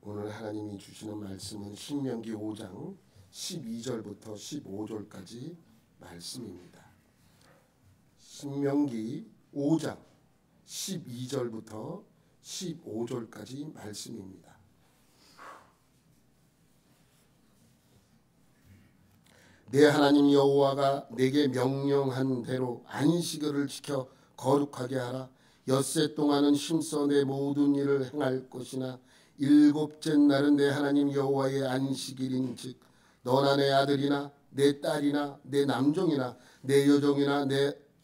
오늘 하나님이 주시는 말씀은 신명기 5장 12절부터 15절까지 말씀입니다. 신명기 5장 12절부터 15절까지 말씀입니다. 내 하나님 여호와가 내게 명령한 대로 안식일을 지켜 거룩하게 하라. 엿새 동안은 힘써 내 모든 일을 행할 것이나 일곱째 날은 내 하나님 여호와의 안식일인즉 너나 내 아들이나 내 딸이나 내 남종이나 내 여종이나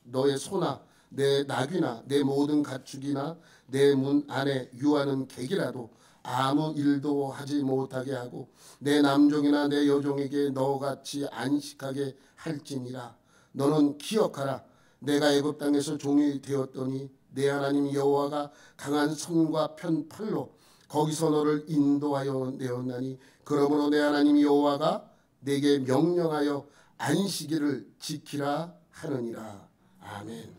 너의 소나 내 나귀나 내 모든 가축이나 내 문 안에 유하는 객이라도 아무 일도 하지 못하게 하고 내 남종이나 내 여종에게 너같이 안식하게 할지니라. 너는 기억하라. 내가 애굽 땅에서 종이 되었더니 내 하나님 여호와가 강한 손과 편 팔로 거기서 너를 인도하여 내었나니 그러므로 내 하나님 여호와가 내게 명령하여 안식일을 지키라 하느니라. 아멘.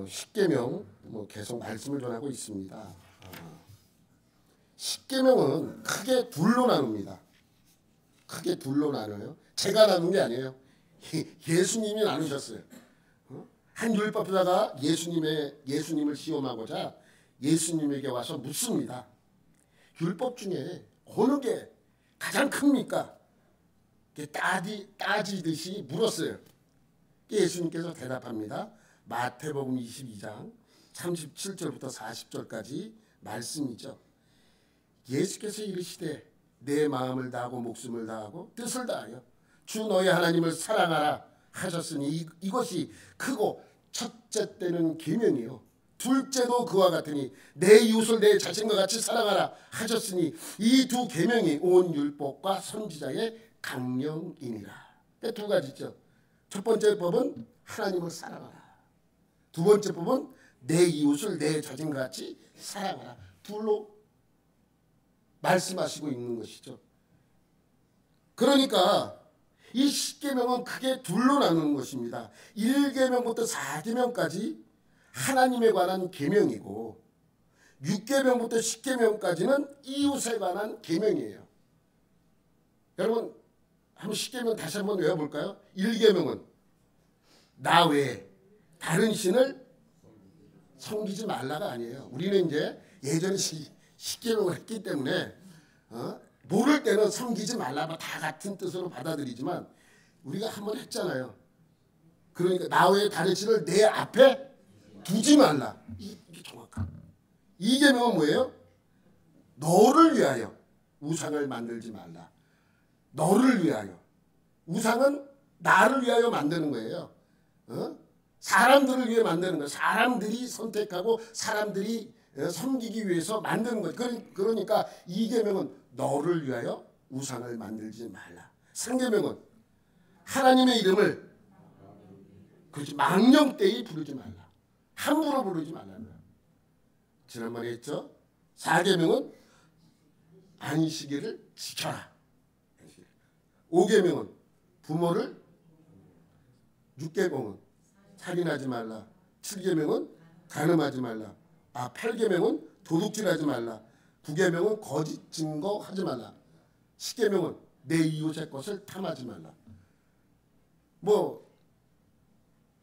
십계명 계속 말씀을 전하고 있습니다. 십계명은 크게 둘로 나눕니다. 크게 둘로 나눠요. 제가 나눈 게 아니에요. 예수님이 나누셨어요. 한 율법사가 예수님을 시험하고자 예수님에게 와서 묻습니다. 율법 중에 어느 게 가장 큽니까? 따지듯이 물었어요. 예수님께서 대답합니다. 마태복음 22장 37절부터 40절까지 말씀이죠. 예수께서 이르시되 내 마음을 다하고 목숨을 다하고 뜻을 다하여 주 너의 하나님을 사랑하라 하셨으니 이것이 크고 첫째 때는 계명이요 둘째도 그와 같으니 내 이웃을 내 자신과 같이 사랑하라 하셨으니 이 두 계명이 온 율법과 선지자의 강령이니라. 두 가지죠. 첫 번째 법은 하나님을 사랑하라. 두 번째 법은 내 이웃을 내 자신과 같이 사랑하라. 둘로 말씀하시고 있는 것이죠. 그러니까 이 십계명은 크게 둘로 나누는 것입니다. 1계명부터 4계명까지 하나님에 관한 계명이고 6계명부터 10계명까지는 이웃에 관한 계명이에요. 여러분 한번 십계명 다시 한번 외워볼까요? 1계명은 나 외에 다른 신을 섬기지 말라가 아니에요. 우리는 이제 예전에 십계명을 했기 때문에 모를 때는 섬기지 말라 다 같은 뜻으로 받아들이지만 우리가 한번 했잖아요. 그러니까 나 외에 다른 신을 내 앞에 두지 말라. 이게 정확한. 2계명은 뭐예요? 너를 위하여 우상을 만들지 말라. 너를 위하여. 우상은 나를 위하여 만드는 거예요. 사람들을 위해 만드는 거예요. 사람들이 선택하고 사람들이 섬기기 위해서 만드는 거예요. 그러니까 2계명은 너를 위하여 우상을 만들지 말라. 3계명은 하나님의 이름을 그렇지 망령되이 부르지 말라. 함부로 부르지 말라는 거예요. 지난번에 했죠. 4계명은 안식일을 지켜라. 5계명은 부모를 6계명은 살인하지 말라. 7계명은 간음하지 말라. 8계명은 도둑질하지 말라. 9계명은 거짓 증거하지 말라. 10계명은 내 이웃의 것을 탐하지 말라.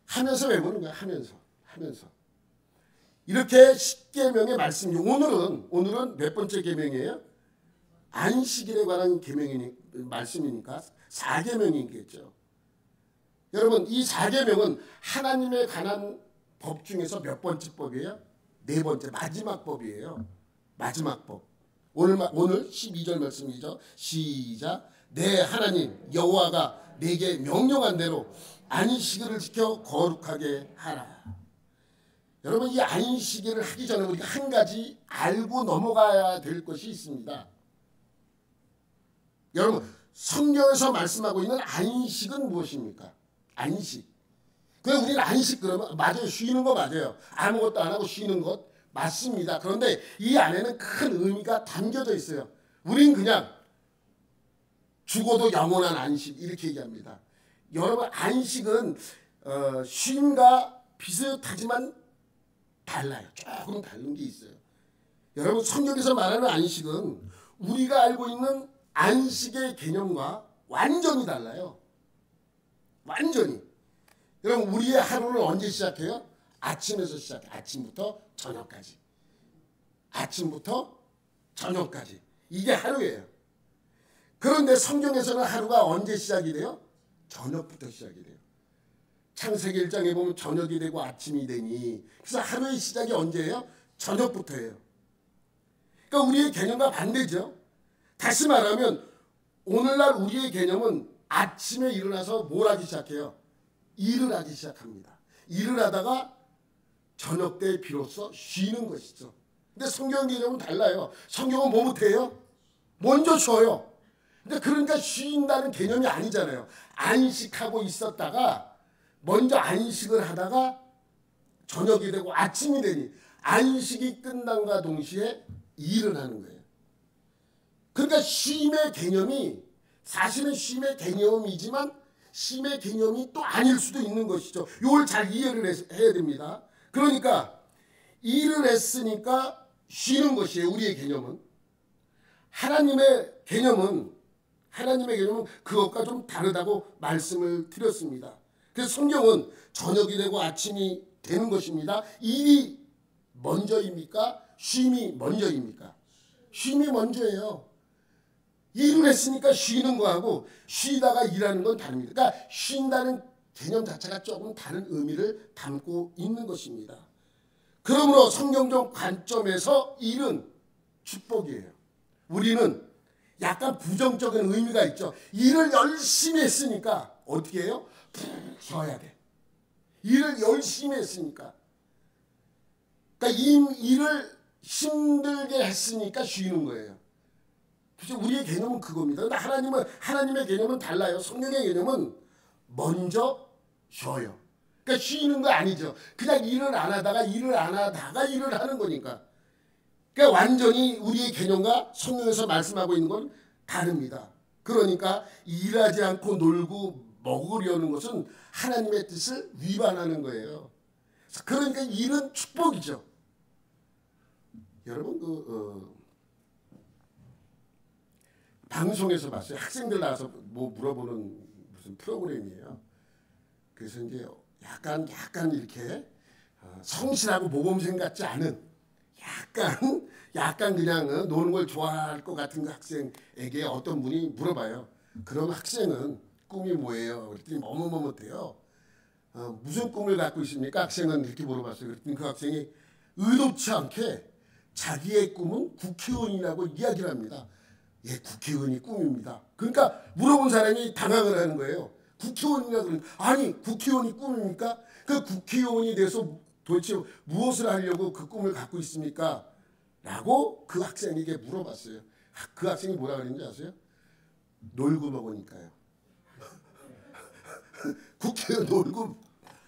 하면서 외우는 거야. 하면서 이렇게 10계명의 말씀이 오늘은 몇 번째 계명이에요? 안식일에 관한 말씀이니까 4계명이겠죠. 여러분 이 4계명은 하나님에 관한 법 중에서 몇 번째 법이에요? 네 번째 마지막 법이에요. 마지막 법. 오늘 12절 말씀이죠. 시작. 내 하나님 여호와가 내게 명령한 대로 안식일을 지켜 거룩하게 하라. 여러분 이 안식일을 하기 전에 우리가 한 가지 알고 넘어가야 될 것이 있습니다. 여러분 성경에서 말씀하고 있는 안식은 무엇입니까? 안식. 우리는 안식 그러면 맞아요. 쉬는 거 맞아요. 아무것도 안 하고 쉬는 것 맞습니다. 그런데 이 안에는 큰 의미가 담겨져 있어요. 우린 그냥 죽어도 영원한 안식 이렇게 얘기합니다. 여러분 안식은 쉼과 비슷하지만 달라요. 조금 다른 게 있어요. 여러분, 성경에서 말하는 안식은 우리가 알고 있는 안식의 개념과 완전히 달라요. 완전히. 여러분, 우리의 하루는 언제 시작해요? 아침에서 시작해요. 아침부터 저녁까지. 아침부터 저녁까지. 이게 하루예요. 그런데 성경에서는 하루가 언제 시작이 돼요? 저녁부터 시작이 돼요. 창세기 1장에 보면 저녁이 되고 아침이 되니, 그래서 하루의 시작이 언제예요? 저녁부터예요. 그러니까 우리의 개념과 반대죠. 다시 말하면 오늘날 우리의 개념은 아침에 일어나서 뭘 하기 시작해요? 일을 하기 시작합니다. 일을 하다가 저녁 때 비로소 쉬는 것이죠. 근데 성경 개념은 달라요. 성경은 뭐 못해요? 먼저 쉬어요. 근데 그러니까 쉰다는 개념이 아니잖아요. 안식하고 있었다가 먼저 안식을 하다가 저녁이 되고 아침이 되니 안식이 끝난과 동시에 일을 하는 거예요. 그러니까 쉼의 개념이 사실은 쉼의 개념이지만 쉼의 개념이 또 아닐 수도 있는 것이죠. 이걸 잘 이해를 해야 됩니다. 그러니까 일을 했으니까 쉬는 것이에요. 우리의 개념은. 하나님의 개념은 그것과 좀 다르다고 말씀을 드렸습니다. 그래서 성경은 저녁이 되고 아침이 되는 것입니다. 일이 먼저입니까? 쉼이 먼저입니까? 쉼이 먼저예요. 일을 했으니까 쉬는 거하고 쉬다가 일하는 건 다릅니다. 그러니까 쉰다는 개념 자체가 조금 다른 의미를 담고 있는 것입니다. 그러므로 성경적 관점에서 일은 축복이에요. 우리는 약간 부정적인 의미가 있죠. 일을 열심히 했으니까 어떻게 해요? 푹 쉬어야 돼. 일을 열심히 했으니까. 그러니까 이 일을 힘들게 했으니까 쉬는 거예요. 그래서 우리의 개념은 그겁니다. 근데 하나님의 개념은 달라요. 성경의 개념은 먼저 쉬어요. 그러니까 쉬는 거 아니죠. 그냥 일을 안 하다가 일을 하는 거니까. 그러니까 완전히 우리의 개념과 성경에서 말씀하고 있는 건 다릅니다. 그러니까 일하지 않고 놀고 먹으려는 것은 하나님의 뜻을 위반하는 거예요. 그러니까 일은 축복이죠. 여러분 방송에서 봤어요. 학생들 나와서 뭐 물어보는 무슨 프로그램이에요. 그래서 이제 약간 이렇게 성실하고 모범생 같지 않은 약간 그냥 노는 걸 좋아할 것 같은 학생에게 어떤 분이 물어봐요. 그럼 학생은 꿈이 뭐예요? 그랬더니 뭐뭐뭐못해요. 무슨 꿈을 갖고 있습니까? 학생은 이렇게 물어봤어요. 그랬더니 그 학생이 의도치 않게 자기의 꿈은 국회의원이라고 이야기를 합니다. 예, 국회의원이 꿈입니다. 그러니까 물어본 사람이 당황을 하는 거예요. 국회의원이라고 그러니까 아니 국회의원이 꿈입니까? 그 국회의원이 돼서 도대체 무엇을 하려고 그 꿈을 갖고 있습니까? 라고 그 학생에게 물어봤어요. 그 학생이 뭐라 그랬는지 아세요? 놀고 먹으니까요. 국회의원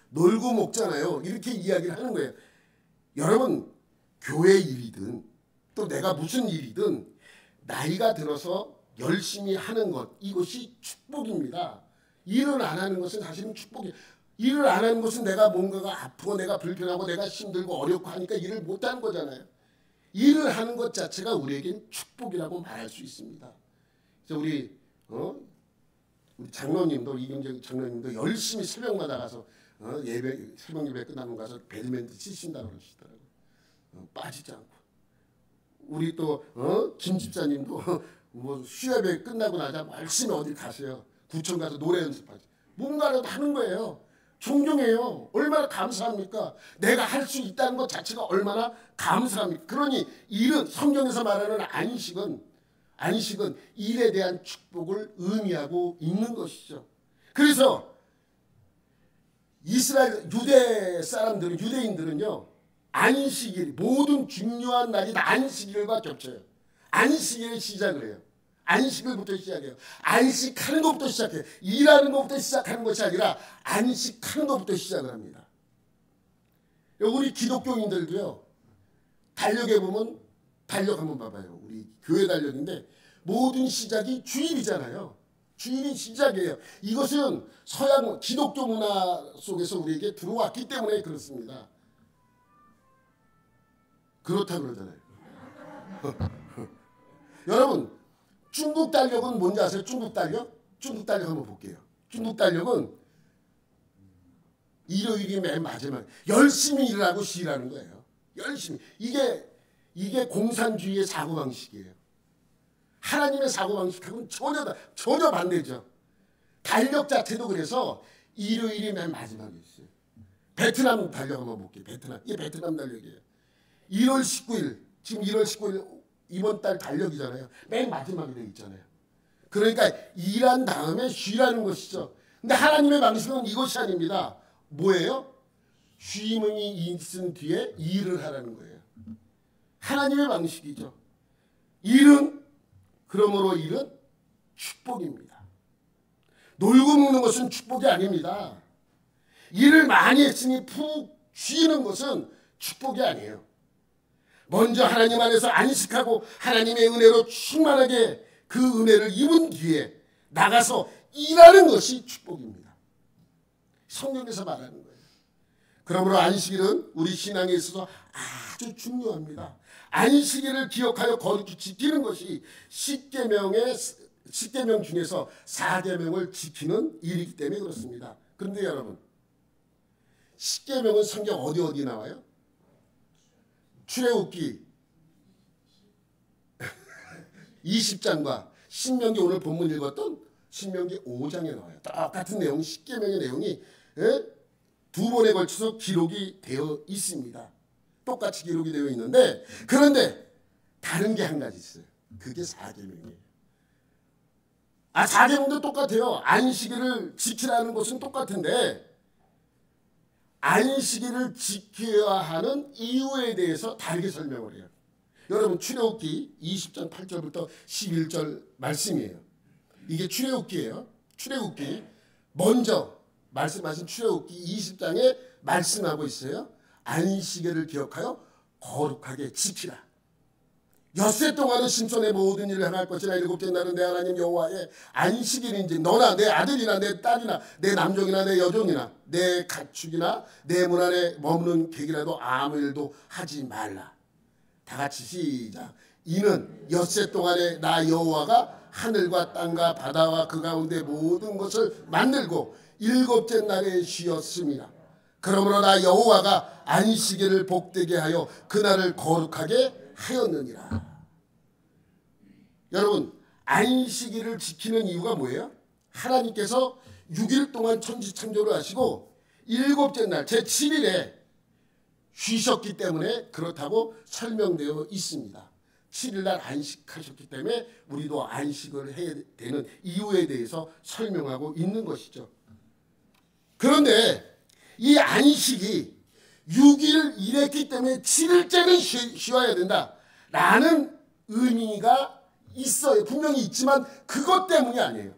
놀고 먹잖아요. 이렇게 이야기를 하는 거예요. 여러분 교회 일이든 또 내가 무슨 일이든 나이가 들어서 열심히 하는 것 이것이 축복입니다. 일을 안 하는 것은 사실은 축복이에요. 일을 안 하는 것은 내가 뭔가가 아프고 내가 불편하고 내가 힘들고 어렵고 하니까 일을 못하는 거잖아요. 일을 하는 것 자체가 우리에겐 축복이라고 말할 수 있습니다. 그래서 우리 장로님도 이경재 장로님도 열심히 새벽마다 가서 새벽 예배 끝나면 가서 배드민턴 치신다고 그러시더라고요. 빠지지 않고. 우리 또 김 집사님도 뭐 수협회 끝나고 나자 열심히 어디 가세요. 구청 가서 노래 연습하지. 뭔가라도 하는 거예요. 존경해요. 얼마나 감사합니까? 내가 할 수 있다는 것 자체가 얼마나 감사합니까? 그러니 일은 성경에서 말하는 안식은 일에 대한 축복을 의미하고 있는 것이죠. 그래서 이스라엘 유대인들은요. 안식일 모든 중요한 날이 다 안식일과 겹쳐요. 안식일의 시작을 해요. 안식일부터 시작해요. 안식하는 것부터 시작해요. 일하는 것부터 시작하는 것이 아니라 안식하는 것부터 시작을 합니다. 우리 기독교인들도요. 달력에 보면 달력 한번 봐봐요. 우리 교회 달력인데 모든 시작이 주일이잖아요. 주일이 시작이에요. 이것은 서양 기독교 문화 속에서 우리에게 들어왔기 때문에 그렇습니다. 그렇다 그러잖아요. 여러분 중국 달력은 뭔지 아세요? 중국 달력? 중국 달력 한번 볼게요. 중국 달력은 일요일이 맨 마지막 열심히 일하고 쉬라는 거예요. 열심히. 이게 공산주의의 사고방식이에요. 하나님의 사고방식하고는 전혀 반대죠. 달력 자체도 그래서 일요일이 맨 마지막에 있어요. 베트남 달력 한번 볼게요. 이게 베트남 달력이에요. 1월 19일 지금 1월 19일 이번 달 달력이잖아요. 맨 마지막에 돼 있잖아요. 그러니까 일한 다음에 쉬라는 것이죠. 근데 하나님의 방식은 이것이 아닙니다. 뭐예요? 쉼이 있은 뒤에 일을 하라는 거예요. 하나님의 방식이죠. 그러므로 일은 축복입니다. 놀고 먹는 것은 축복이 아닙니다. 일을 많이 했으니 푹 쉬는 것은 축복이 아니에요. 먼저 하나님 안에서 안식하고 하나님의 은혜로 충만하게 그 은혜를 입은 뒤에 나가서 일하는 것이 축복입니다. 성경에서 말하는 거예요. 그러므로 안식일은 우리 신앙에 있어서 아주 중요합니다. 안식일을 기억하여 거룩히 지키는 것이 십계명 중에서 4계명을 지키는 일이기 때문에 그렇습니다. 그런데 여러분 십계명은 성경 어디 나와요? 출애굽기 20장과 신명기 오늘 본문 읽었던 신명기 5장에 나와요. 똑같은 내용, 십계명의 내용이 두 번에 걸쳐서 기록이 되어 있습니다. 똑같이 기록이 되어 있는데 그런데 다른 게 한 가지 있어요. 그게 4계명이에요. 4계명도 똑같아요. 안식일을 지키라는 것은 똑같은데 안식일을 지켜야 하는 이유에 대해서 다르게 설명을 해요. 여러분 출애굽기 20장 8절부터 11절 말씀이에요. 이게 출애굽기예요. 출애굽기 먼저 말씀하신 출애굽기 20장에 말씀하고 있어요. 안식일을 기억하여 거룩하게 지키라. 엿새 동안은 신선의 모든 일을 행할 것이나 일곱째 날은 내 하나님 여호와의 안식일인지 너나 내 아들이나 내 딸이나 내 남종이나 내 여종이나 내 가축이나 내 문 안에 머무는 객이라도 아무 일도 하지 말라. 다 같이 시작. 이는 엿새 동안에 나 여호와가 하늘과 땅과 바다와 그 가운데 모든 것을 만들고 일곱째 날에 쉬었습니다. 그러므로 나 여호와가 안식일을 복되게 하여 그날을 거룩하게 하였느니라. 여러분 안식일을 지키는 이유가 뭐예요? 하나님께서 6일 동안 천지창조를 하시고 일곱째 날 제7일에 쉬셨기 때문에 그렇다고 설명되어 있습니다. 7일날 안식하셨기 때문에 우리도 안식을 해야 되는 이유에 대해서 설명하고 있는 것이죠. 그런데 이 안식이 6일 일했기 때문에 7일째는 쉬어야 된다라는 의미가 있어요. 분명히 있지만 그것 때문이 아니에요.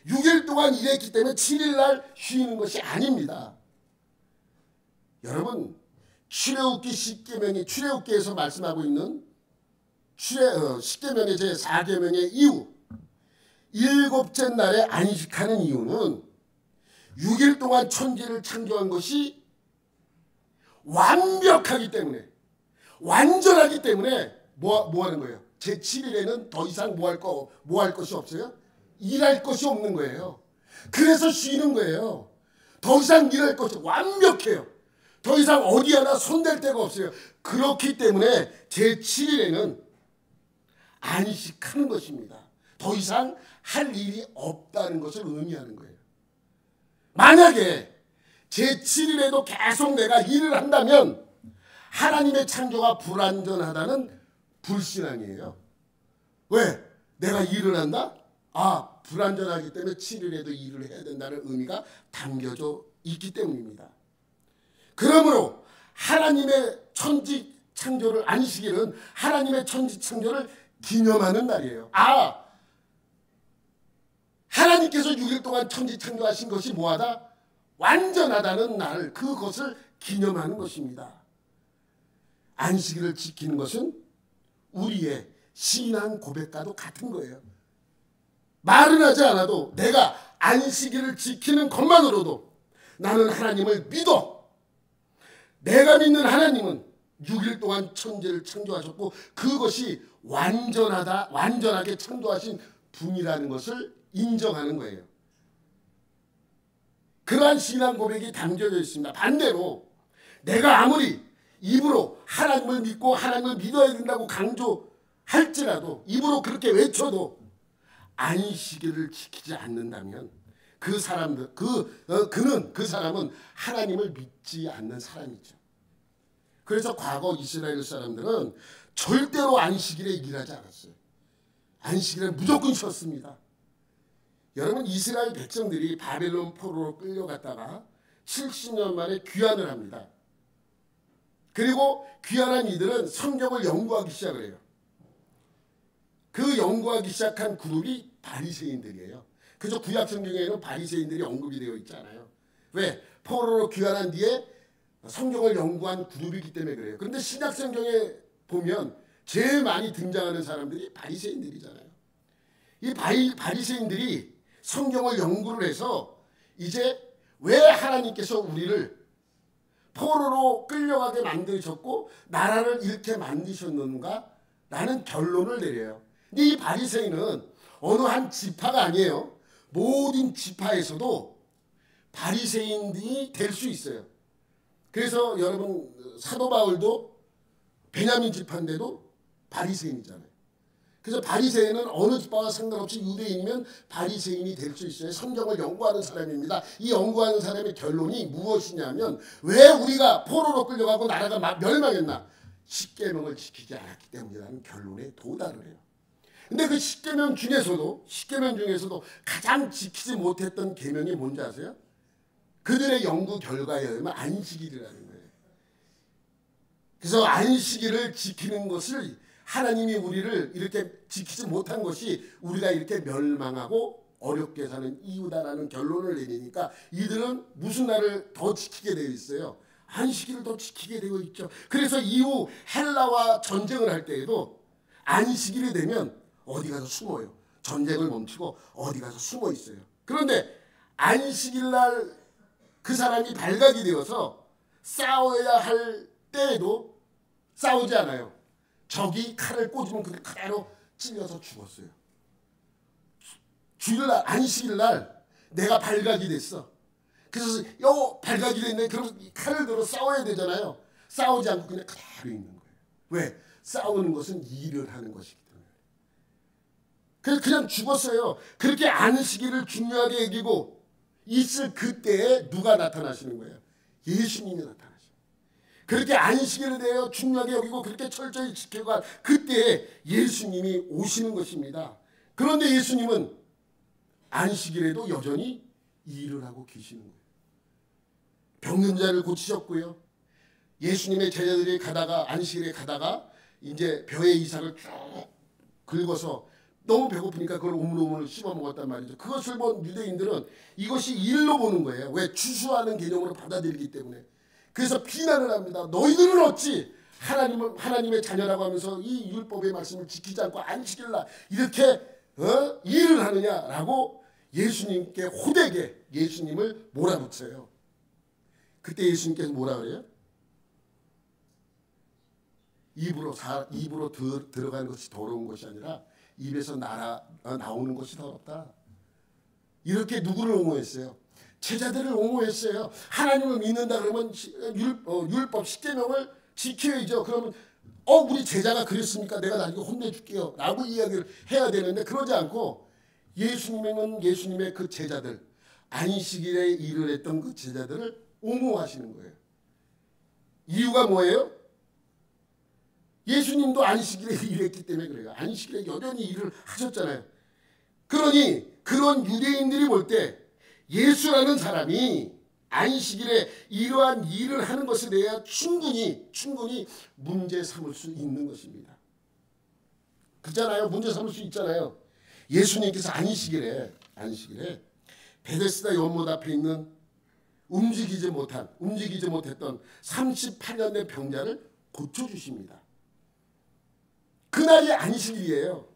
6일 동안 일했기 때문에 7일날 쉬는 것이 아닙니다. 여러분 출애굽기 10계명이 출애굽기에서 말씀하고 있는 십계명의 제4계명의 이유 일곱째 날에 안식하는 이유는 6일 동안 천지를 창조한 것이 완벽하기 때문에 완전하기 때문에 뭐 하는 거예요? 제7일에는 더 이상 뭐 할 것이 없어요? 일할 것이 없는 거예요. 그래서 쉬는 거예요. 더 이상 일할 것이 완벽해요. 더 이상 어디 하나 손댈 데가 없어요. 그렇기 때문에 제7일에는 안식하는 것입니다. 더 이상 할 일이 없다는 것을 의미하는 거예요. 만약에 제7일에도 계속 내가 일을 한다면 하나님의 창조가 불완전하다는 불신앙이에요. 왜? 내가 일을 한다? 불완전하기 때문에 7일에도 일을 해야 된다는 의미가 담겨져 있기 때문입니다. 그러므로 하나님의 천지 창조를 안식일은 하나님의 천지 창조를 기념하는 날이에요. 하나님께서 6일 동안 천지 창조하신 것이 뭐하다? 완전하다는 날, 그것을 기념하는 것입니다. 안식일을 지키는 것은 우리의 신앙 고백과도 같은 거예요. 말은 하지 않아도 내가 안식일을 지키는 것만으로도 나는 하나님을 믿어. 내가 믿는 하나님은 6일 동안 천지를 창조하셨고 그것이 완전하게 창조하신 분이라는 것을 인정하는 거예요. 그러한 신앙 고백이 담겨져 있습니다. 반대로 내가 아무리 입으로 하나님을 믿고 하나님을 믿어야 된다고 강조할지라도 입으로 그렇게 외쳐도 안식일을 지키지 않는다면 그 사람은 하나님을 믿지 않는 사람이죠. 그래서 과거 이스라엘 사람들은 절대로 안식일에 일하지 않았어요. 안식일은 무조건 쉬었습니다. 여러분, 이스라엘 백성들이 바벨론 포로로 끌려갔다가 70년 만에 귀환을 합니다. 그리고 귀환한 이들은 성경을 연구하기 시작을 해요. 그 연구하기 시작한 그룹이 바리새인들이에요. 그래서 구약 성경에는 바리새인들이 언급이 되어 있잖아요. 왜? 포로로 귀환한 뒤에 성경을 연구한 그룹이기 때문에 그래요. 그런데 신약 성경에 보면 제일 많이 등장하는 사람들이 바리새인들이잖아요. 이 바리새인들이 성경을 연구를 해서 이제 왜 하나님께서 우리를 포로로 끌려가게 만드셨고 나라를 잃게 만드셨는가? 라는 결론을 내려요. 근데 이 바리새인은 어느 한 지파가 아니에요. 모든 지파에서도 바리새인이 될 수 있어요. 그래서 여러분 사도 바울도 베냐민 지파인데도 바리새인이잖아요. 그래서 바리새인은 어느 지파와 상관없이 유대인이면 바리새인이 될 수 있어요. 성경을 연구하는 사람입니다. 이 연구하는 사람의 결론이 무엇이냐면 왜 우리가 포로로 끌려가고 나라가 멸망했나? 십계명을 지키지 않았기 때문이라는 결론에 도달을 해요. 근데 그 십계명 중에서도 가장 지키지 못했던 계명이 뭔지 아세요? 그들의 연구 결과에 의하면 안식일이라는 거예요. 그래서 안식일을 지키는 것을 하나님이 우리를 이렇게 지키지 못한 것이 우리가 이렇게 멸망하고 어렵게 사는 이유다라는 결론을 내리니까 이들은 무슨 날을 더 지키게 되어 있어요? 안식일을 더 지키게 되어 있죠. 그래서 이후 헬라와 전쟁을 할 때에도 안식일이 되면 어디 가서 숨어요. 전쟁을 멈추고 어디 가서 숨어 있어요. 그런데 안식일 날 그 사람이 발각이 되어서 싸워야 할 때에도 싸우지 않아요. 적이 칼을 꽂으면 그 칼로 찔려서 죽었어요. 주일날 안식일날 내가 발각이 됐어. 그래서 발각이 됐네. 그럼 칼을 들어 싸워야 되잖아요. 싸우지 않고 그냥 그대로 있는 거예요. 왜? 싸우는 것은 일을 하는 것이기 때문에. 그래서 그냥 죽었어요. 그렇게 안식일을 중요하게 여기고 있을 그때에 누가 나타나시는 거예요? 예수님이 나타나시는 거예요. 그렇게 안식일에 대해 중요하게 여기고 그렇게 철저히 지켜갈 그때에 예수님이 오시는 것입니다. 그런데 예수님은 안식일에도 여전히 일을 하고 계시는 거예요. 병든 자를 고치셨고요. 예수님의 제자들이 안식일에 가다가 이제 벼의 이삭을 쭉 긁어서 너무 배고프니까 그걸 오물오물 씹어 먹었단 말이죠. 그것을 본 유대인들은 이것이 일로 보는 거예요. 왜? 추수하는 개념으로 받아들이기 때문에. 그래서 비난을 합니다. 너희들은 어찌 하나님의 자녀라고 하면서 이 율법의 말씀을 지키지 않고 안식일날 이렇게 일을 하느냐라고 예수님께 호되게 예수님을 몰아붙여요. 그때 예수님께서 뭐라 그래요? 입으로 들어가는 것이 더러운 것이 아니라 입에서 나오는 것이 더럽다. 이렇게 누구를 옹호했어요? 제자들을 옹호했어요. 하나님을 믿는다 그러면 율법 십계명을 지켜야죠. 그러면 우리 제자가 그랬으니까 내가 나중에 혼내줄게요 라고 이야기를 해야 되는데 그러지 않고 예수님은 예수님의 그 제자들, 안식일에 일을 했던 그 제자들을 옹호하시는 거예요. 이유가 뭐예요? 예수님도 안식일에 일했기 때문에 그래요. 안식일에 여전히 일을 하셨잖아요. 그러니 그런 유대인들이 볼 때 예수라는 사람이 안식일에 이러한 일을 하는 것에 대해 충분히 문제 삼을 수 있는 것입니다. 그렇잖아요. 문제 삼을 수 있잖아요. 예수님께서 안식일에 베데스다 연못 앞에 있는 움직이지 못했던 38년의 병자를 고쳐주십니다. 그날이 안식일이에요.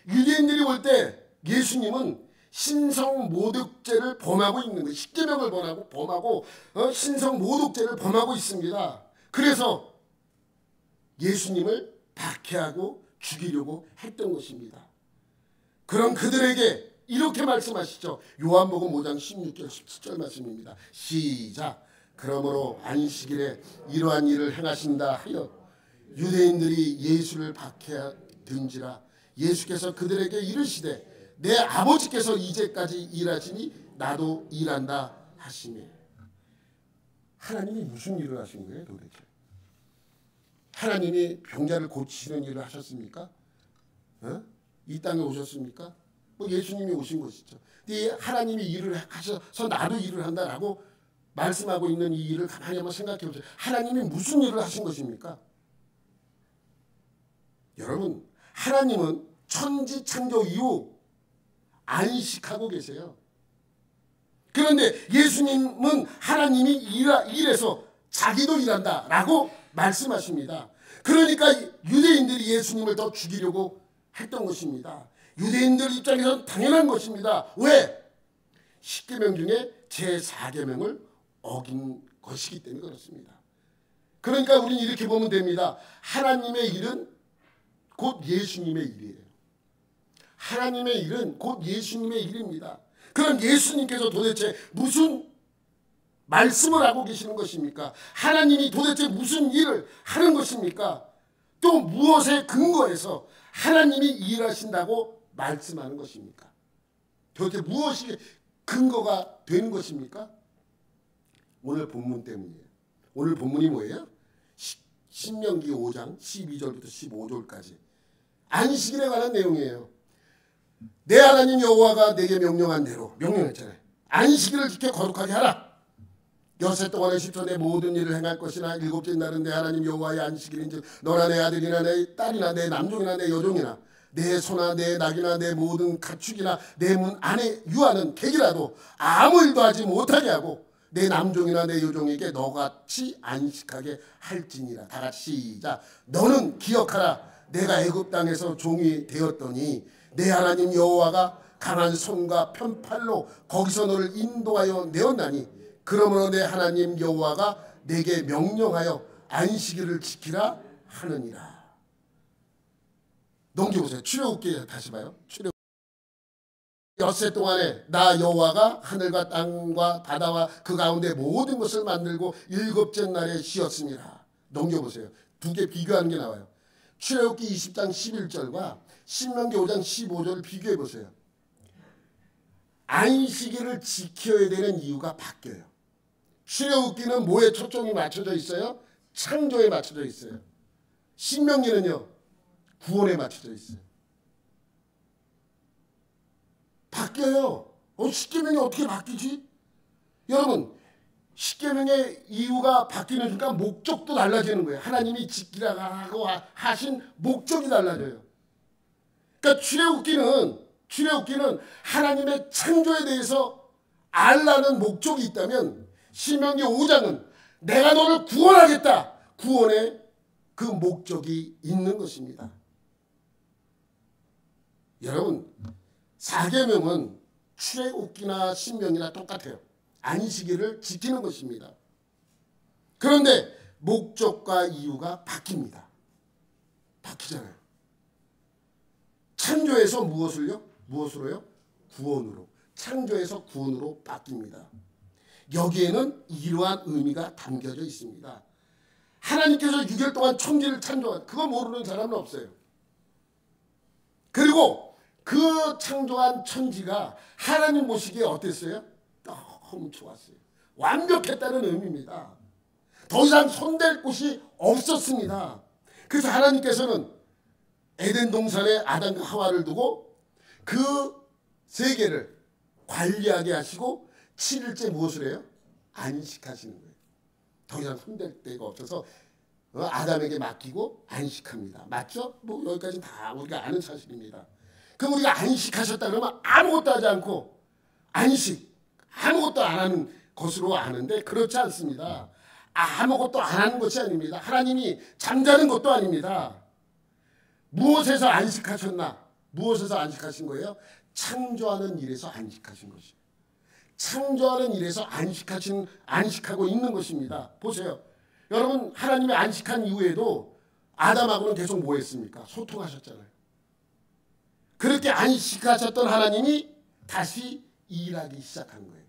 유대인들이 볼 때 예수님은 신성모독죄를 범하고 있는 거예요. 십계명을 범하고 신성모독죄를 범하고 있습니다. 그래서 예수님을 박해하고 죽이려고 했던 것입니다. 그럼 그들에게 이렇게 말씀하시죠. 요한복음 5장 16절 17절 말씀입니다. 시작. 그러므로 안식일에 이러한 일을 행하신다 하여 유대인들이 예수를 박해하든지라. 예수께서 그들에게 이르시되 내 아버지께서 이제까지 일하시니 나도 일한다 하시니. 하나님이 무슨 일을 하신 거예요 도대체? 하나님이 병자를 고치시는 일을 하셨습니까? 이 땅에 오셨습니까? 뭐 예수님이 오신 것이죠. 근데 하나님이 일을 하셔서 나도 일을 한다라고 말씀하고 있는 이 일을 가만히 한번 생각해 보세요. 하나님이 무슨 일을 하신 것입니까? 여러분, 하나님은 천지 창조 이후 안식하고 계세요. 그런데 예수님은 하나님이 일해서 자기도 일한다라고 말씀하십니다. 그러니까 유대인들이 예수님을 더 죽이려고 했던 것입니다. 유대인들 입장에서는 당연한 것입니다. 왜? 10계명 중에 제4계명을 어긴 것이기 때문에 그렇습니다. 그러니까 우리는 이렇게 보면 됩니다. 하나님의 일은 곧 예수님의 일이에요. 하나님의 일은 곧 예수님의 일입니다. 그럼 예수님께서 도대체 무슨 말씀을 하고 계시는 것입니까? 하나님이 도대체 무슨 일을 하는 것입니까? 또 무엇에 근거해서 하나님이 일하신다고 말씀하는 것입니까? 도대체 무엇이 근거가 되는 것입니까? 오늘 본문 때문이에요. 오늘 본문이 뭐예요? 신명기 5장 12절부터 15절까지 안식일에 관한 내용이에요. 내 하나님 여호와가 내게 명령한 대로, 명령했잖아요. 안식일을 지켜 거룩하게 하라. 여섯 동안의 10초 내 모든 일을 행할 것이나 일곱째 날은 내 하나님 여호와의 안식일인즉 너나 내 아들이나 내 딸이나 내 남종이나 내 여종이나 내 소나 내 낙이나 내 모든 가축이나 내 문 안에 유하는 객이라도 아무 일도 하지 못하게 하고 내 남종이나 내 여종에게 너같이 안식하게 할지니라. 다 같이 시작. 너는 기억하라. 내가 애굽 땅에서 종이 되었더니 내 하나님 여호와가 강한 손과 편팔로 거기서 너를 인도하여 내었나니 그러므로 내 하나님 여호와가 내게 명령하여 안식일을 지키라 하느니라. 넘겨보세요. 출애굽기 다시 봐요. 출애굽기 엿새 동안에 나 여호와가 하늘과 땅과 바다와 그 가운데 모든 것을 만들고 일곱째 날에 쉬었습니다. 넘겨보세요. 두 개 비교하는 게 나와요. 출애굽기 20장 11절과 신명기 5장 15절을 비교해 보세요. 안식일을 지켜야 되는 이유가 바뀌어요. 출애굽기는 뭐에 초점이 맞춰져 있어요? 창조에 맞춰져 있어요. 신명기는요, 구원에 맞춰져 있어요. 바뀌어요. 10계명이 어떻게 바뀌지? 여러분, 10계명의 이유가 바뀌는 순간 목적도 달라지는 거예요. 하나님이 지키라고 하신 목적이 달라져요. 그러니까 출애굽기는 하나님의 창조에 대해서 알라는 목적이 있다면 신명기 5장은 내가 너를 구원하겠다. 구원의 그 목적이 있는 것입니다. 여러분, 4계명은 출애굽기나 신명이나 똑같아요. 안식일을 지키는 것입니다. 그런데 목적과 이유가 바뀝니다. 바뀌잖아요. 창조에서 무엇으로요? 구원으로. 창조에서 구원으로 바뀝니다. 여기에는 이러한 의미가 담겨져 있습니다. 하나님께서 6일 동안 천지를 창조한, 그거 모르는 사람은 없어요. 그리고 그 창조한 천지가 하나님 보시기에 어땠어요? 너무 좋았어요. 완벽했다는 의미입니다. 더 이상 손댈 곳이 없었습니다. 그래서 하나님께서는 에덴 동산에 아담과 하와를 두고 그 세계를 관리하게 하시고 7일째 무엇을 해요? 안식하시는 거예요. 더 이상 손댈 데가 없어서 아담에게 맡기고 안식합니다. 맞죠? 뭐 여기까지는 다 우리가 아는 사실입니다. 그럼 우리가 안식하셨다 그러면 아무것도 하지 않고 아무것도 안 하는 것으로 아는데 그렇지 않습니다. 아무것도 안 하는 것이 아닙니다. 하나님이 잠자는 것도 아닙니다. 무엇에서 안식하셨나? 무엇에서 안식하신 거예요? 창조하는 일에서 안식하신 것이에요. 창조하는 일에서 안식하고 있는 것입니다. 보세요. 여러분, 하나님이 안식한 이후에도 아담하고는 계속 뭐 했습니까? 소통하셨잖아요. 그렇게 안식하셨던 하나님이 다시 일하기 시작한 거예요.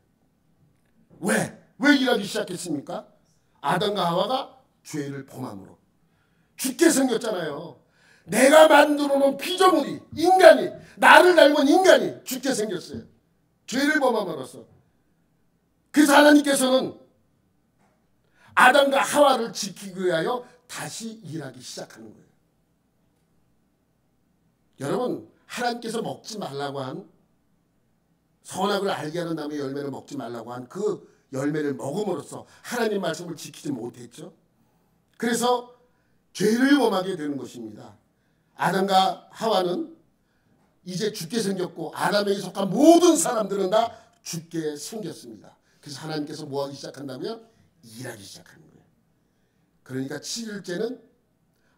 왜? 왜 일하기 시작했습니까? 아담과 하와가 죄를 범함으로. 죽게 생겼잖아요. 내가 만들어 놓은 피조물이, 인간이, 나를 닮은 인간이 죽게 생겼어요. 죄를 범함으로써. 그래서 하나님께서는 아담과 하와를 지키기 위하여 다시 일하기 시작하는 거예요. 여러분, 하나님께서 먹지 말라고 한, 선악을 알게 하는 나무의 열매를 먹지 말라고 한 그 열매를 먹음으로써 하나님 말씀을 지키지 못했죠. 그래서 죄를 범하게 되는 것입니다. 아담과 하와는 이제 죽게 생겼고 아담에게 속한 모든 사람들은 다 죽게 생겼습니다. 그래서 하나님께서 뭐 하기 시작한다고요? 일하기 시작하는 거예요. 그러니까 7일째는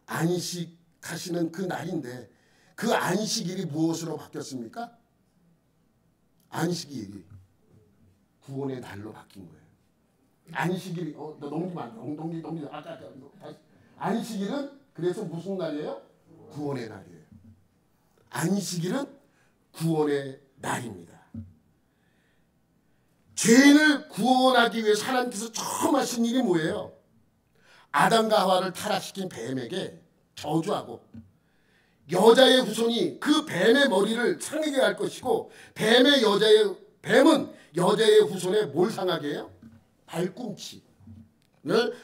안식하시는 그 날인데 그 안식일이 무엇으로 바뀌었습니까? 안식일이 구원의 날로 바뀐 거예요. 안식일이 너 넘기면 안 돼. 넘기 아까 다시. 안식일은 그래서 무슨 날이에요? 구원의 날이에요. 안식일은 구원의 날입니다. 죄인을 구원하기 위해 하나님께서 처음 하신 일이 뭐예요? 아담과 하와를 타락시킨 뱀에게 저주하고 여자의 후손이 그 뱀의 머리를 상하게 할 것이고 뱀은 여자의 후손에 뭘 상하게 해요? 발꿈치를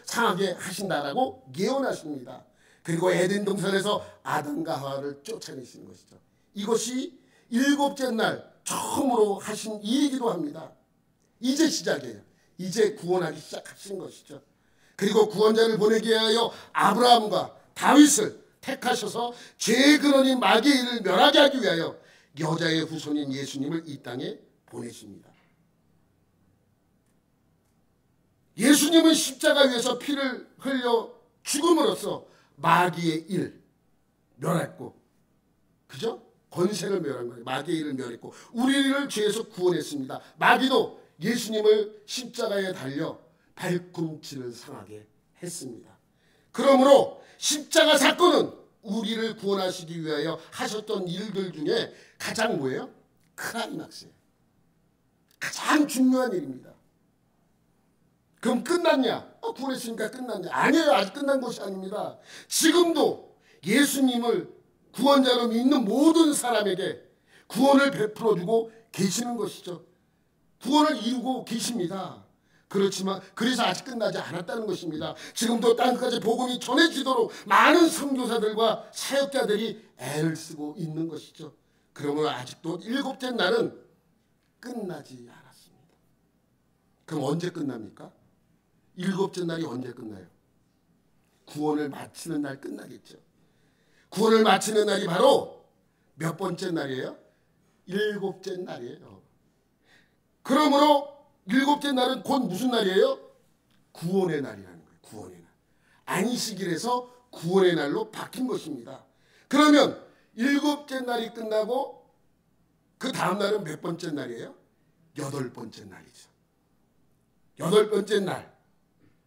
상하게 하신다라고 예언하십니다. 그리고 에덴 동산에서 아담과 하와를 쫓아내시는 것이죠. 이것이 7째 날 처음으로 하신 일이기도 합니다. 이제 시작이에요. 이제 구원하기 시작하신 것이죠. 그리고 구원자를 보내기 위하여 아브라함과 다윗을 택하셔서 죄의 근원인 마귀를 멸하게 하기 위하여 여자의 후손인 예수님을 이 땅에 보내십니다. 예수님은 십자가 위에서 피를 흘려 죽음으로써 마귀의 일 멸했고, 그죠? 권세를 멸한 거예요. 마귀의 일을 멸했고 우리를 죄에서 구원했습니다. 마귀도 예수님을 십자가에 달려 발꿈치를 상하게 했습니다. 그러므로 십자가 사건은 우리를 구원하시기 위하여 하셨던 일들 중에 가장 뭐예요? 클라이막스예요. 가장 중요한 일입니다. 그럼 끝났냐? 구원했으니까 끝났냐? 아니에요. 아직 끝난 것이 아닙니다. 지금도 예수님을 구원자로 믿는 모든 사람에게 구원을 베풀어주고 계시는 것이죠. 구원을 이루고 계십니다. 그렇지만 그래서 아직 끝나지 않았다는 것입니다. 지금도 땅끝까지 복음이 전해지도록 많은 선교사들과 사역자들이 애를 쓰고 있는 것이죠. 그러므로 아직도 7째 날은 끝나지 않았습니다. 그럼 언제 끝납니까? 7째 날이 언제 끝나요? 구원을 마치는 날 끝나겠죠. 구원을 마치는 날이 바로 몇 번째 날이에요? 7째 날이에요. 그러므로 7째 날은 곧 무슨 날이에요? 구원의 날이라는 거예요. 구원의 날. 안식일에서 구원의 날로 바뀐 것입니다. 그러면 7째 날이 끝나고 그 다음 날은 몇 번째 날이에요? 8번째 날이죠. 8번째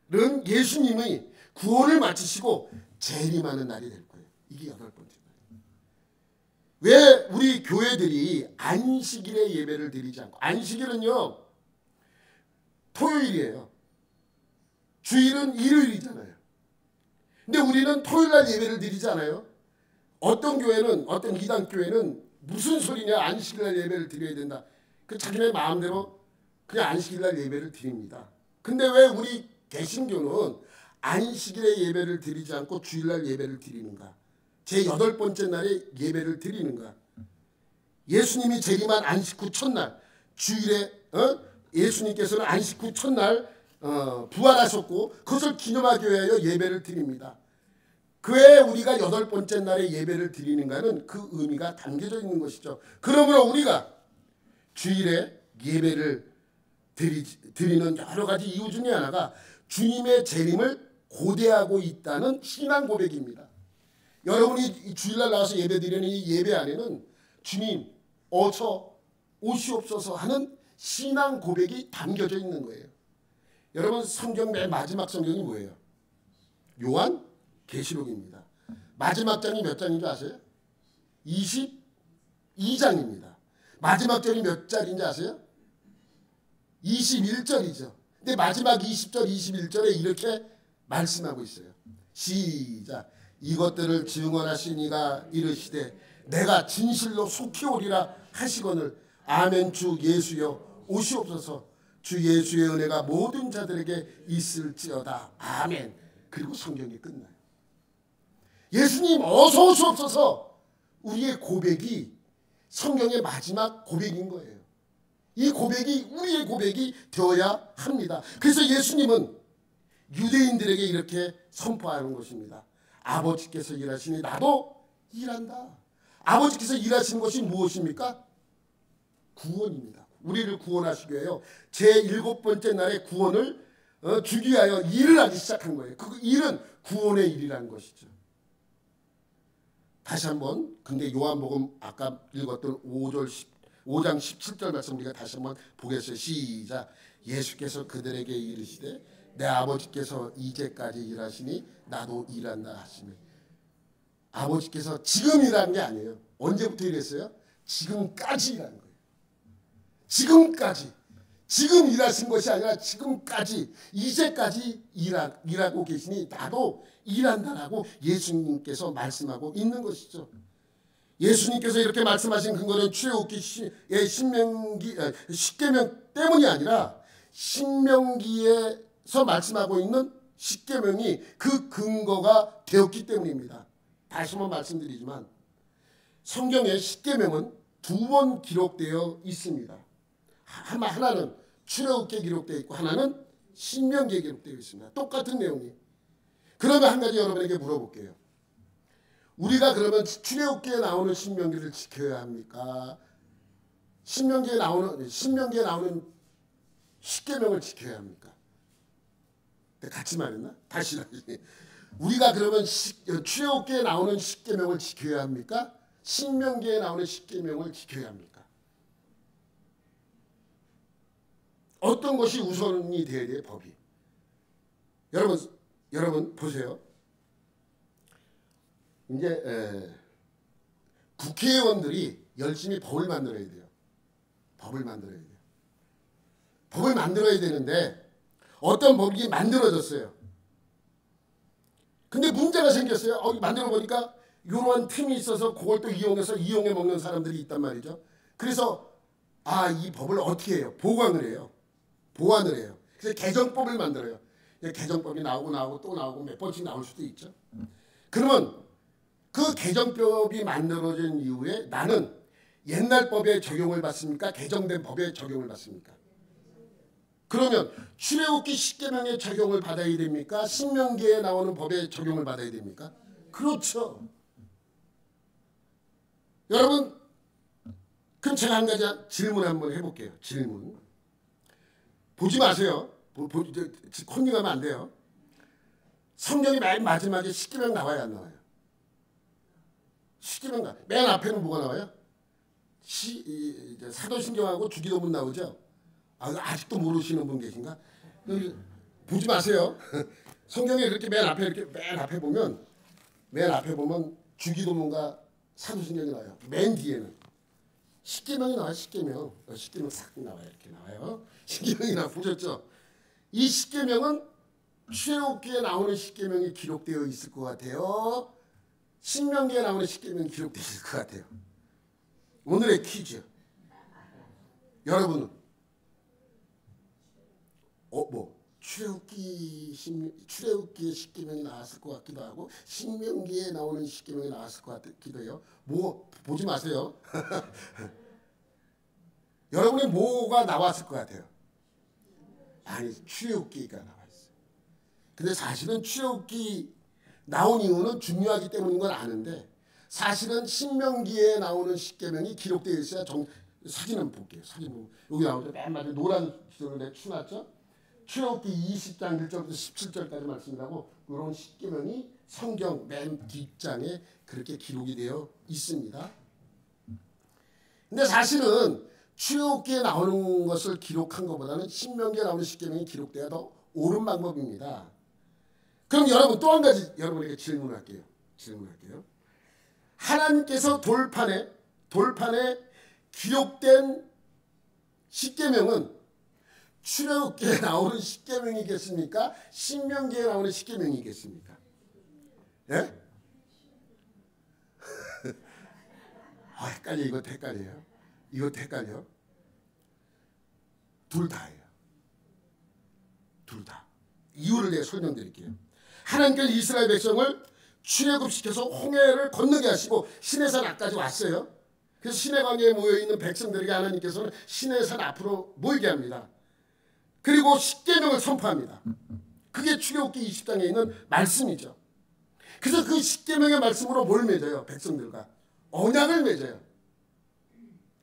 날은 예수님이 구원을 마치시고 재림하는 날이 될 거예요. 이게 8번째 날이에요. 왜 우리 교회들이 안식일에 예배를 드리지 않고, 안식일은요 토요일이에요. 주일은 일요일이잖아요. 근데 우리는 토요일날 예배를 드리잖아요. 어떤 교회는, 어떤 이단 교회는 무슨 소리냐, 안식일날 예배를 드려야 된다. 그 자기네 마음대로 그냥 안식일날 예배를 드립니다. 근데 왜 우리 개신교는 안식일에 예배를 드리지 않고 주일날 예배를 드리는가? 제 8번째 날에 예배를 드리는가? 예수님이 재림한 안식 후 첫날, 주일에 예수님께서는 안식 후 첫날 부활하셨고 그것을 기념하기 위하여 예배를 드립니다. 왜 우리가 8번째 날에 예배를 드리는가는 그 의미가 담겨져 있는 것이죠. 그러므로 우리가 주일에 예배를 드리는 여러 가지 이유 중에 하나가 주님의 재림을 고대하고 있다는 신앙 고백입니다. 여러분이 주일날 나와서 예배 드리는 이 예배 안에는 주님 어서 오시옵소서 하는 신앙 고백이 담겨져 있는 거예요. 여러분 성경 맨 마지막 성경이 뭐예요? 요한 계시록입니다. 마지막 장이 몇 장인 줄 아세요? 22장입니다. 마지막 절이 몇 절인지 아세요? 21절이죠. 근데 마지막 20절, 21절에 이렇게 말씀하고 있어요. 시작. 이것들을 증언하시니가 이르시되 내가 진실로 속히 오리라 하시거늘 아멘. 주 예수여 오시옵소서. 주 예수의 은혜가 모든 자들에게 있을지어다. 아멘. 그리고 성경이 끝나요. 예수님 어서 오시옵소서. 우리의 고백이 성경의 마지막 고백인 거예요. 이 고백이 우리의 고백이 되어야 합니다. 그래서 예수님은 유대인들에게 이렇게 선포하는 것입니다. 아버지께서 일하시니 나도 일한다. 아버지께서 일하시는 것이 무엇입니까? 구원입니다. 우리를 구원하시기 위하여 제7번째 날에 구원을 주기 위하여 일을 하기 시작한 거예요. 그 일은 구원의 일이라는 것이죠. 다시 한번 근데 요한복음 아까 읽었던 5장 17절 말씀 우리가 다시 한번 보겠어요. 시작. 예수께서 그들에게 이르시되 내 아버지께서 이제까지 일하시니 나도 일한다 하시니. 아버지께서 지금 일하는 게 아니에요. 언제부터 일했어요? 지금까지 일하는 거예요. 지금까지. 지금 일하신 것이 아니라 지금까지 이제까지 일하고 계시니 나도 일한다라고 예수님께서 말씀하고 있는 것이죠. 예수님께서 이렇게 말씀하신 근거는 출애굽기의 십계명 때문이 아니라 신명기에서 말씀하고 있는 십계명이 그 근거가 되었기 때문입니다. 다시 한번 말씀드리지만 성경의 십계명은 2번 기록되어 있습니다. 하나는 출애굽기에 기록되어 있고 하나는 신명기에 기록되어 있습니다. 똑같은 내용이. 그러면 한 가지 여러분에게 물어볼게요. 우리가 그러면 출애굽기에 나오는 신명기를 지켜야 합니까? 신명기에 나오는 십계명을 지켜야 합니까? 같이 말했나? 다시. 우리가 그러면 출애굽기에 나오는 십계명을 지켜야 합니까? 신명기에 나오는 십계명을 지켜야 합니까? 어떤 것이 우선이 돼야 돼요, 법이? 여러분 보세요. 이제 국회의원들이 열심히 법을 만들어야 돼요. 법을 만들어야 돼요. 법을 만들어야 되는데 어떤 법이 만들어졌어요. 근데 문제가 생겼어요. 만들어 보니까 이러한 틈이 있어서 그걸 또 이용해 먹는 사람들이 있단 말이죠. 그래서 이 법을 어떻게 해요? 보완을 해요. 그래서 개정법을 만들어요. 개정법이 나오고 또 나오고 몇 번씩 나올 수도 있죠. 그러면 그 개정법이 만들어진 이후에 나는 옛날 법에 적용을 받습니까? 개정된 법에 적용을 받습니까? 그러면 출애굽기 십계명에 적용을 받아야 됩니까? 신명기에 나오는 법에 적용을 받아야 됩니까? 그렇죠. 여러분, 그럼 제가 한 가지 질문 한번 해볼게요. 질문. 보지 마세요. 컨닝하면 안 돼요. 성경이 맨 마지막에 십계명 나와요, 안 나와요? 십계명 맨 앞에는 뭐가 나와요? 사도신경하고 주기도문 나오죠. 아직도 모르시는 분 계신가? 보지 마세요. 성경에 그렇게 맨 앞에 보면 주기도문과 사도신경이 나와요. 맨 뒤에는 십계명이 나와요. 십계명 싹 나와요. 이렇게 나와요. 십계명이 보셨죠? 이 십계명은 출애굽기에 나오는 십계명이 기록되어 있을 것 같아요. 신명기에 나오는 십계명이 기록되어 있을 것 같아요. 오늘의 퀴즈. 여러분은 출애굽기에 십계명이 나왔을 것 같기도 하고 신명기에 나오는 십계명이 나왔을 것 같기도 해요. 보지 마세요. 여러분이 뭐가 나왔을 것 같아요? 아니, 출애굽기가 나와 있어요. 근데 사실은 출애굽기 나온 이유는 중요하기 때문인 건 아는데 사실은 신명기에 나오는 십계명이 기록되어 있어야 사진 한번 볼게요. 사진 보면 여기 나오죠. 맨 마지막에 노란 기둥을 내가 추놨죠. 출애굽기 20장 1절부터 17절까지 말씀이라고 이런 십계명이 성경 맨 뒷장에 그렇게 기록이 되어 있습니다. 근데 사실은 출애굽기에 나오는 것을 기록한 것보다는 신명기에 나오는 십계명이 기록돼야 더 옳은 방법입니다. 그럼 여러분 또 한 가지 여러분에게 질문할게요. 질문할게요. 하나님께서 돌판에 기록된 십계명은 출애굽기에 나오는 십계명이겠습니까? 신명기에 나오는 십계명이겠습니까? 예? 헷갈려. 이것도 헷갈려요. 이것도 헷갈려. 둘 다예요. 둘 다. 이유를 내가 설명드릴게요. 하나님께서 이스라엘 백성을 출애굽시켜서 홍해를 건너게 하시고 시내산 앞까지 왔어요. 그래서 시내강에 모여있는 백성들에게 하나님께서는 시내산 앞으로 모이게 합니다. 그리고 십계명을 선포합니다. 그게 출애굽기 20장에 있는 말씀이죠. 그래서 그 십계명의 말씀으로 뭘 맺어요? 백성들과 언약을 맺어요.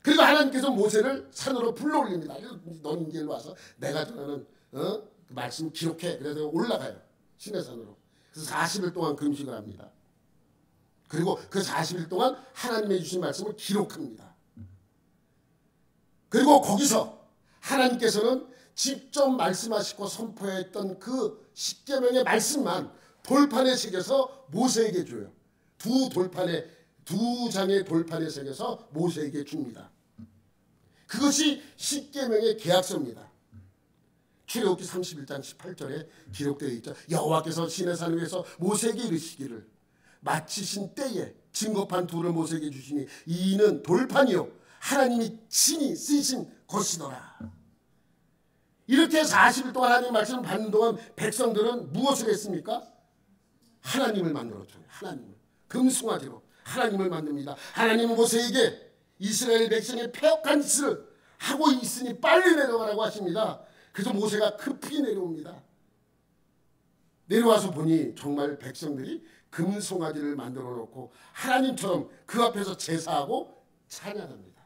그리고 하나님께서 모세를 산으로 불러올립니다. 너는 이제 와서 내가 전하는 그 말씀 기록해. 그래서 올라가요. 시내산으로. 그래서 40일 동안 금식을 합니다. 그리고 그 40일 동안 하나님의 주신 말씀을 기록합니다. 그리고 거기서 하나님께서는 직접 말씀하시고 선포했던 그 십계명의 말씀만 돌판에 새겨서 모세에게 줘요. 두 장의 돌판에 새겨서 모세에게 줍니다. 그것이 십계명의 계약서입니다. 출애굽기 31장 18절에 기록되어 있죠. 여호와께서 시내산 위에서 모세에게 이르시기를 마치신 때에 증거판 둘을 모세에게 주시니 이는 돌판이요 하나님이 친히 쓰신 것이더라. 이렇게 40일 동안 하나님의 말씀을 받는 동안 백성들은 무엇을 했습니까? 하나님을 만들었죠. 하나님을. 금송아지로 하나님을 만듭니다. 하나님은 모세에게 이스라엘 백성의 패역한 짓을 하고 있으니 빨리 내려가라고 하십니다. 그래서 모세가 급히 내려옵니다. 내려와서 보니 정말 백성들이 금송아지를 만들어 놓고 하나님처럼 그 앞에서 제사하고 찬양합니다.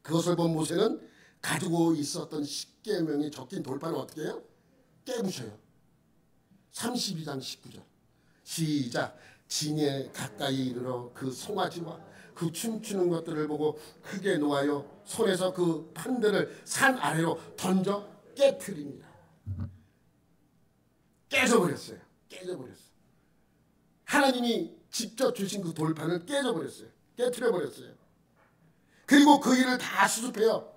그것을 본 모세는 가지고 있었던 십계명이 적힌 돌판을 어떻게 해요? 깨부셔요. 32장 19절 시작. 진에 가까이 이르러 그 송아지와 그 춤추는 것들을 보고 크게 놓아요 손에서 그 판들을 산 아래로 던져 깨트립니다. 깨져버렸어요. 하나님이 직접 주신 그 돌판을 깨져버렸어요. 깨트려버렸어요. 그리고 그 일을 다 수습해요.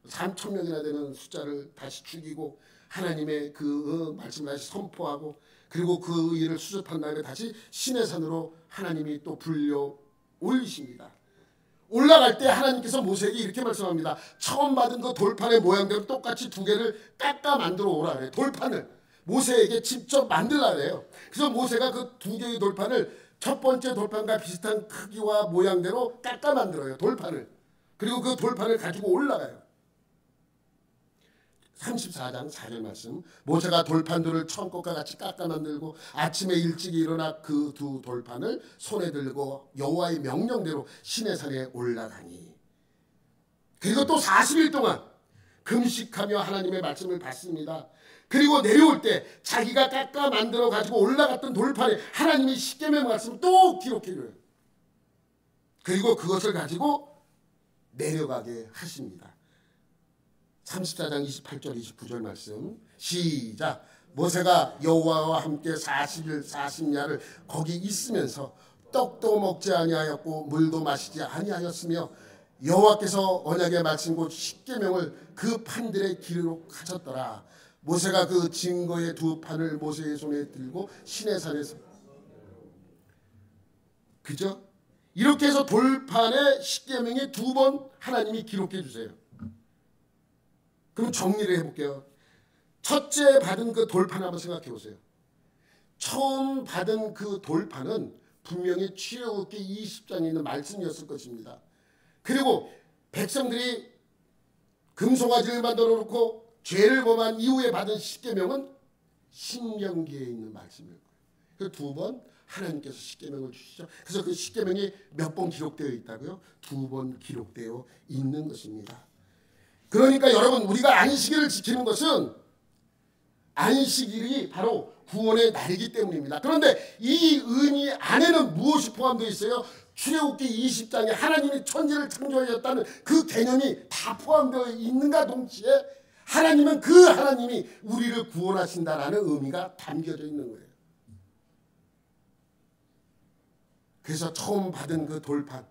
3,000명이나 되는 숫자를 다시 죽이고 하나님의 그 말씀을 다시 선포하고 그리고 그 일을 수습한 다음에 다시 시내산으로 하나님이 또 불려 올리십니다. 올라갈 때 하나님께서 모세에게 이렇게 말씀합니다. 처음 받은 그 돌판의 모양대로 똑같이 두 개를 깎아 만들어 오라 그래요. 돌판을 모세에게 직접 만들라 그래요. 그래서 모세가 그 두 개의 돌판을 첫 번째 돌판과 비슷한 크기와 모양대로 깎아 만들어요. 돌판을. 그리고 그 돌판을 가지고 올라가요. 34장 4절 말씀. 모세가 돌판들을 처음 것과 같이 깎아 만들고 아침에 일찍 일어나 그 두 돌판을 손에 들고 여호와의 명령대로 시내산에 올라가니 그리고 또 40일 동안 금식하며 하나님의 말씀을 받습니다. 그리고 내려올 때 자기가 깎아 만들어 가지고 올라갔던 돌판에 하나님이 십계명 말씀을 또 기록해줘요. 그리고 그것을 가지고 내려가게 하십니다. 34장 28절 29절 말씀 시작. 모세가 여호와와 함께 40일 40야를 거기 있으면서 떡도 먹지 아니하였고 물도 마시지 아니하였으며 여호와께서 언약의 말씀 곧 십계명을 그 판들에 기록하셨더라. 모세가 그 증거의 두 판을 모세의 손에 들고 시내산에서 그죠? 이렇게 해서 돌판에 십계명이 두 번 하나님이 기록해 주세요. 그럼 정리를 해볼게요. 첫째 받은 그 돌판 한번 생각해 보세요. 처음 받은 그 돌판은 분명히 출애굽기 20장에 있는 말씀이었을 것입니다. 그리고 백성들이 금송아지를 만들어 놓고 죄를 범한 이후에 받은 십계명은 신명기에 있는 말씀일 거예요. 그래서 두 번 하나님께서 십계명을 주시죠. 그래서 그 십계명이 몇 번 기록되어 있다고요? 두 번 기록되어 있는 것입니다. 그러니까 여러분 우리가 안식일을 지키는 것은 안식일이 바로 구원의 날이기 때문입니다. 그런데 이 의미 안에는 무엇이 포함되어 있어요? 출애굽기 20장에 하나님이 천지를 창조하셨다는 그 개념이 다 포함되어 있는가 동시에 하나님은 그 하나님이 우리를 구원하신다라는 의미가 담겨져 있는 거예요. 그래서 처음 받은 그 돌판,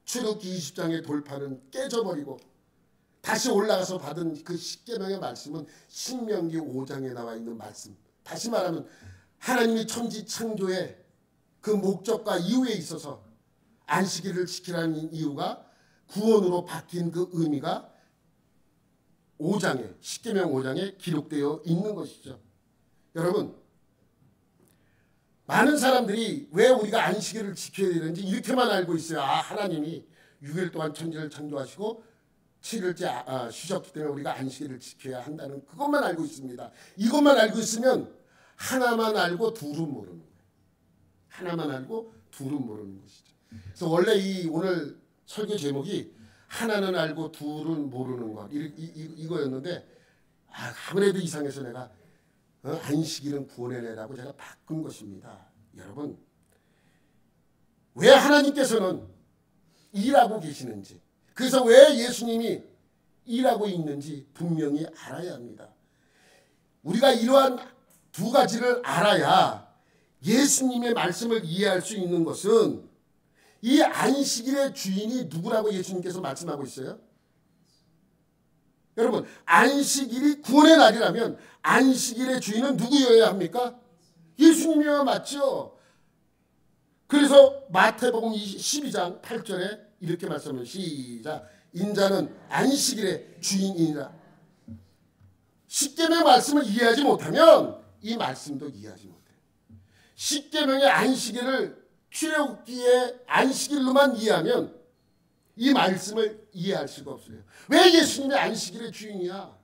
출애굽기 20장의 돌판은 깨져버리고 다시 올라가서 받은 그 십계명의 말씀은 신명기 5장에 나와 있는 말씀. 다시 말하면 하나님이 천지 창조의 그 목적과 이유에 있어서 안식일을 지키라는 이유가 구원으로 바뀐 그 의미가 5장에, 십계명 5장에 기록되어 있는 것이죠. 여러분, 많은 사람들이 왜 우리가 안식일을 지켜야 되는지 이렇게만 알고 있어요. 하나님이 6일 동안 천지를 창조하시고 7일째 쉬셨기 때문에 우리가 안식일을 지켜야 한다는 그것만 알고 있습니다. 이것만 알고 있으면 하나만 알고 둘은 모르는 거예요. 하나만 알고 둘은 모르는 것이죠. 그래서 원래 이 오늘 설교 제목이 하나는 알고 둘은 모르는 것 이거였는데 아무래도 이상해서 내가 안식일은 구원의 내라고 제가 바꾼 것입니다. 여러분, 왜 하나님께서는 일하고 계시는지, 그래서 왜 예수님이 일하고 있는지 분명히 알아야 합니다. 우리가 이러한 두 가지를 알아야 예수님의 말씀을 이해할 수 있는 것은 이 안식일의 주인이 누구라고 예수님께서 말씀하고 있어요? 여러분, 안식일이 구원의 날이라면 안식일의 주인은 누구여야 합니까? 예수님이어야 맞죠. 그래서 마태복음 12장 8절에 이렇게 말씀합니다. 시작. 인자는 안식일의 주인이니라. 십계명의 말씀을 이해하지 못하면 이 말씀도 이해하지 못해요. 십계명의 안식일을 출애굽기의 안식일로만 이해하면 이 말씀을 이해할 수가 없어요. 왜 예수님이 안식일의 주인이야?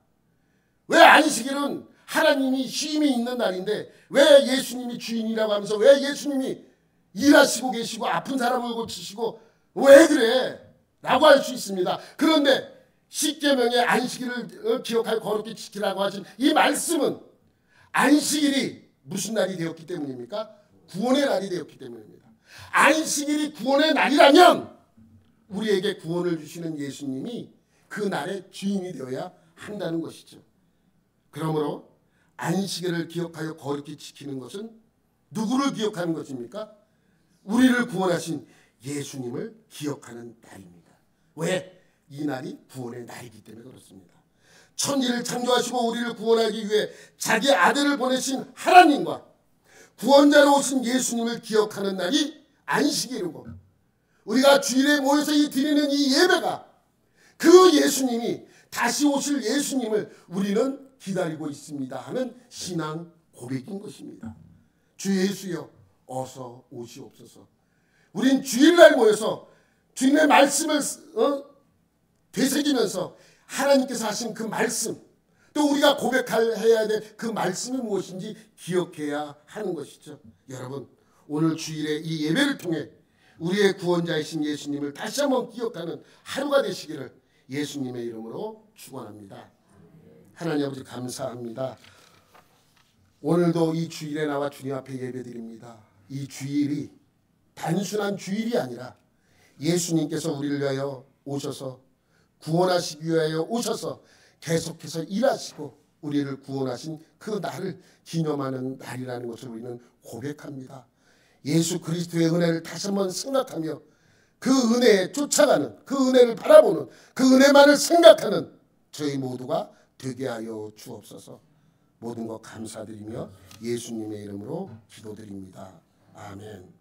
왜 안식일은 하나님이 쉼이 있는 날인데 왜 예수님이 주인이라고 하면서 왜 예수님이 일하시고 계시고 아픈 사람을 고치시고 왜 그래? 라고 할 수 있습니다. 그런데 십계명의 안식일을 기억하여 거룩히 지키라고 하신 이 말씀은 안식일이 무슨 날이 되었기 때문입니까? 구원의 날이 되었기 때문입니다. 안식일이 구원의 날이라면 우리에게 구원을 주시는 예수님이 그 날의 주인이 되어야 한다는 것이죠. 그러므로 안식일을 기억하여 거룩히 지키는 것은 누구를 기억하는 것입니까? 우리를 구원하신 예수님을 기억하는 날입니다. 왜? 이 날이 구원의 날이기 때문에 그렇습니다. 천지를 창조하시고 우리를 구원하기 위해 자기 아들을 보내신 하나님과 구원자로 오신 예수님을 기억하는 날이 안식일이고, 우리가 주일에 모여서 드리는 이 예배가 그 예수님이 다시 오실 예수님을 우리는 기다리고 있습니다 하는 신앙 고백인 것입니다. 주 예수여 어서 오시옵소서. 우린 주일날 모여서 주님의 말씀을 되새기면서 하나님께서 하신 그 말씀, 또 우리가 고백해야 될 그 말씀이 무엇인지 기억해야 하는 것이죠. 여러분, 오늘 주일에 이 예배를 통해 우리의 구원자이신 예수님을 다시 한번 기억하는 하루가 되시기를 예수님의 이름으로 축원합니다. 하나님 아버지 감사합니다. 오늘도 이 주일에 나와 주님 앞에 예배드립니다. 이 주일이 단순한 주일이 아니라 예수님께서 우리를 위하여 오셔서 구원하시기 위하여 오셔서 계속해서 일하시고 우리를 구원하신 그 날을 기념하는 날이라는 것을 우리는 고백합니다. 예수 그리스도의 은혜를 다시 한번 생각하며 그 은혜에 쫓아가는, 그 은혜를 바라보는, 그 은혜만을 생각하는 저희 모두가 되게 하여 주옵소서. 모든 것 감사드리며 예수님의 이름으로 기도드립니다. 아멘.